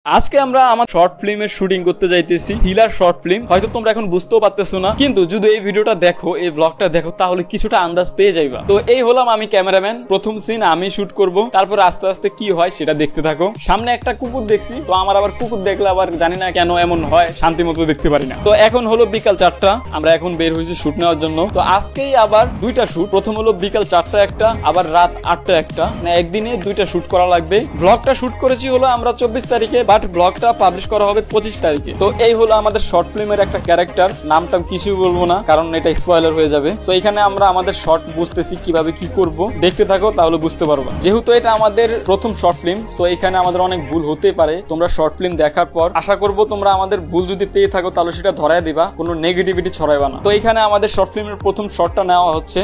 আজকে আমরা আমার শর্ট ফিল্মের শুটিং করতে যাইতেছি, হিলার শর্ট ফিল্ম। হয়তো তোমরা এখন বুঝতেও পারতেছো না, কিন্তু যদি এই ভিডিওটা দেখো, এই ব্লগটা দেখো, তাহলে কিছুটা আন্দাজ পেয়ে যাইবা। তো এই হলাম আমি ক্যামেরাম্যান, প্রথম সিন আমি শুট করব, তারপর আস্তে আস্তে কি হয় সেটা দেখতে থাকো। সামনে একটা কুকুর দেখছি, তো আমার আবার কুকুর দেখলে আবার জানি না কেন এমন হয়, শান্তি মতো দেখতে পারি না। তো এখন হলো বিকাল 4টা, আমরা এখন বের হয়েছি শুট নেওয়ার জন্য। তো আজকেই আবার দুইটা শুট, প্রথম হলো বিকাল 4টা একটা, আবার রাত 8টা একটা, একদিনে দুইটা শুট করা লাগবে। ব্লগটা শুট করেছি হলো আমরা 24 তারিখে, বাট ব্লগটা পাবলিশ করা হবে 25 তারিখে। তো এই হলো আমাদের শর্ট ফিল্মের একটা ক্যারেক্টার, নামটা কিছুই বলবো না কারণ এটা স্পয়লার হয়ে যাবে। তো এখানে আমরা আমাদের শর্ট বুঝতেছি কিভাবে কি করব, দেখতে থাকো তাহলে বুঝতে পারবা। যেহেতু এটা আমাদের প্রথম শর্ট ফিল্ম, সো এখানে আমাদের অনেক ভুল হতে পারে। তোমরা শর্ট ফিল্ম দেখার পর আশা করব তোমরা আমাদের ভুল যদি পেয়ে থাকো তাহলে সেটা ধরায় দিবা, কোনো নেগেটিভিটি ছড়াইবা না। তো এখানে আমাদের শর্ট ফিল্মের প্রথম শটটা নেওয়া হচ্ছে।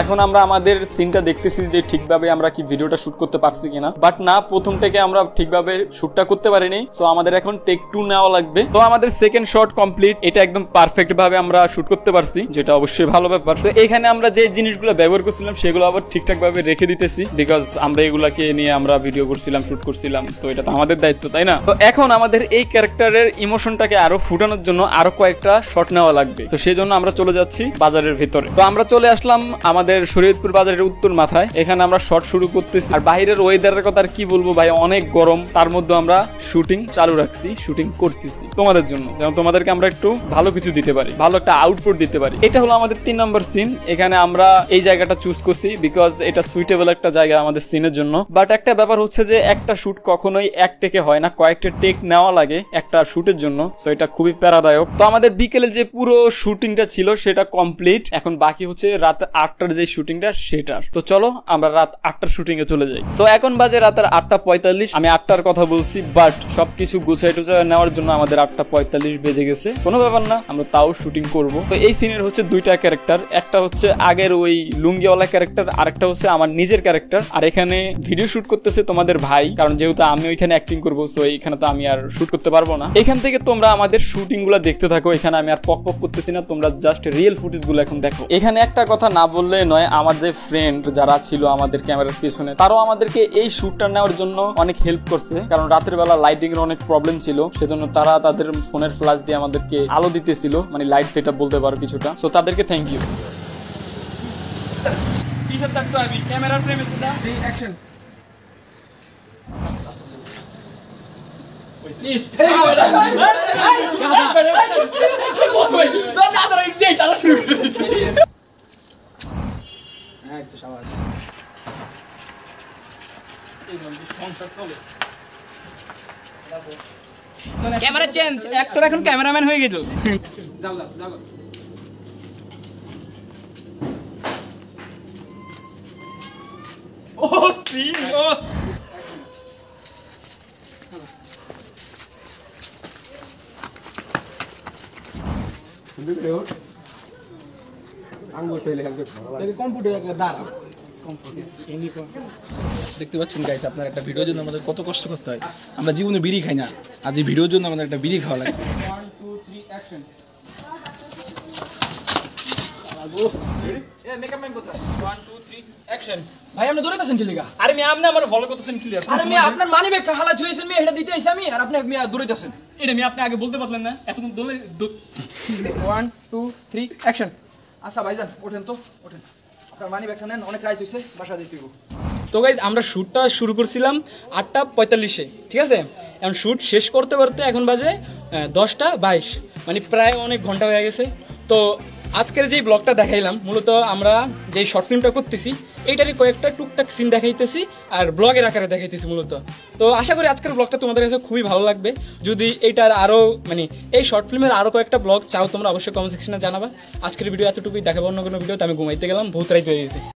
এখন আমরা আমাদের সিনটা দেখতেছি যে ঠিকভাবে আমরা কি ভিডিওটা শুট করতে পারছি কিনা, বাট না, প্রথম থেকে আমরা ঠিকভাবে শুটটা করতে পারিনি। সো আমাদের এখন টেক 2 নেওয়া লাগবে। তো আমাদের সেকেন্ড শট কমপ্লিট, এটা একদম পারফেক্ট ভাবে আমরা শুট করতে পারছি, যেটা অবশ্যই ভালো ব্যাপার। তো এখানে আমরা যে জিনিসগুলো ব্যবহার করছিলাম সেগুলো আবার ঠিকঠাক ভাবে রেখে দিতেছি, বিকজ আমরা এগুলাকে নিয়ে আমরা ভিডিও করছিলাম, শুট করছিলাম, তো এটা তো আমাদের দায়িত্ব, তাই না? তো এখন আমাদের এই ক্যারেক্টারের ইমোশনটাকে আরো ফুটানোর জন্য আরো কয়েকটা শট নেওয়া লাগবে। তো সেই জন্য আমরা চলে যাচ্ছি বাজারের ভিতরে। তো আমরা চলে আসলাম আমাদের শরীয়তপুর বাজারের উত্তর মাথায়। এখানে আমরা শর্ট শুরু করতেছি। আর বাইরের ওয়েদারের কথা আর কি বলবো ভাই, অনেক গরম, তার মধ্যে আমরা শুটিং চালু রাখছি, শুটিং করতেছি তোমাদের জন্য, যেন তোমাদেরকে আমরা একটু ভালো কিছু দিতে পারি, ভালো একটা আউটপুট দিতে পারি। এটা হলো আমাদের 3 নম্বর সিন। এখানে আমরা এই জায়গাটা চুজ করছি বিকজ এটা সুইটেবল একটা জায়গা আমাদের সিনের জন্য। বাট একটা ব্যাপার হচ্ছে যে একটা শুট কখনোই এক টেকে হয় না, কয়েকটা টেক নেওয়া লাগে একটা শুটের জন্য। সো এটা খুবই প্যারাদায়ক। তো আমাদের বিকেলে যে পুরো শুটিংটা ছিল সেটা কমপ্লিট, এখন বাকি হচ্ছে রাত 8টার যে শুটিংটা সেটার। তো চলো আমরা রাত 8টার শুটিং এ চলে যাই। সো এখন বাজে রাতের 8:45, আমি 8টার কথা বলছি, বাট সবকিছু গুছাই টুছাই নেওয়ার জন্য আমাদের 8:45 বেজে গেছে। কোনো ব্যাপার না, আমরা তাও শুটিং করব। তো এই সিনের হচ্ছে দুইটা ক্যারেক্টার, একটা হচ্ছে আগের ওই লুঙ্গিওয়ালা ক্যারেক্টার, আর একটা হচ্ছে আমার নিজের ক্যারেক্টার। আর এখানে ভিডিও শুট করতেছে তোমাদের ভাই, কারণ যেহেতু আমি ওইখানে অ্যাক্টিং করবো, সো এইখানে তো আমি আর শুট করতে পারবো না। এখান থেকে তোমরা আমাদের শুটিং গুলা দেখতে থাকো। এখানে আমি আর পক করতেছি না, তোমরা জাস্ট রিয়েল ফুটেজ গুলো এখন দেখো। এখানে একটা কথা না বললে নয়, আমার যে ফ্রেন্ড যারা ছিল আমাদের ক্যামেরার পিছনে, তারাও আমাদেরকে এই শুটটা নেওয়ার জন্য অনেক হেল্প করছে, কারণ রাতের বেলা লাইটিং এর অনেক প্রবলেম ছিল, সেজন্য তারা তাদের ফোনের ফ্ল্যাশ দিয়ে আমাদেরকে আলো দিতেছিল, মানে লাইট সেটআপ বলতে পারো কিছুটা। সো তাদেরকে থ্যাংক ইউ। পিছনে থাকতো আমি ক্যামেরার ফ্রেমে the action please. Camera change, actor এখন ক্যামেরাম্যান হয়ে গেল। যাও যাও যাও। ও সিন ও দেখতে পাচ্ছেন গাইস, আপনার একটা ভিডিওর জন্য আমাদের কত কষ্ট করতে হয়। আমরা জীবনে বিড়ি খাই না, আজ এই ভিডিওর জন্য আমাদের একটা বিড়ি খাওয়া লাগে। 1 2 3 অ্যাকশন। ভাই আপনি দৌড়ে গেছেন কি লিগা? আরে আমি আপনি আমার ফলো করতেছেন ক্লিয়ার। আরে আমি আপনার মানি ব্যাগ হালা চুইছেন, আমি এটা দিতে আইছি আমি, আর আপনি দৌড়ে গেছেন। এটা আমি আপনি আগে বলতে পারলেন না, এতক্ষণ দলে 1 2 3 অ্যাকশন। আচ্ছা ভাইজান ওঠেন তো, ওঠেন, আপনার মানি ব্যাগটা নেন, অনেক রাইট হইছে, বাসা দিতে হইব। তো গাইজ আমরা শ্যুটটা শুরু করছিলাম 8:45-এ, ঠিক আছে? এখন শ্যুট শেষ করতে করতে এখন বাজে 10:22, মানে প্রায় অনেক ঘন্টা হয়ে গেছে। তো আজকের যেই ব্লগটা দেখাইলাম, মূলত আমরা যেই শর্ট ফিল্মটা করতেছি এইটারই কয়েকটা টুকটাক সিন দেখাইতেছি আর ব্লগের আকারে দেখাইতেছি মূলত। তো আশা করি আজকের ব্লগটা তোমাদের কাছে খুবই ভালো লাগবে। যদি এইটার আরও মানে এই শর্ট ফিল্মের আরও কয়েকটা ব্লগ চাও তোমরা অবশ্যই কমেন্ট সেকশনে জানাবা। আজকের ভিডিও এতটুকুই, দেখাবো অন্য কোনো ভিডিওতে। আমি ঘুমাইতে গেলাম, বহুত রাইত হয়ে গেছে।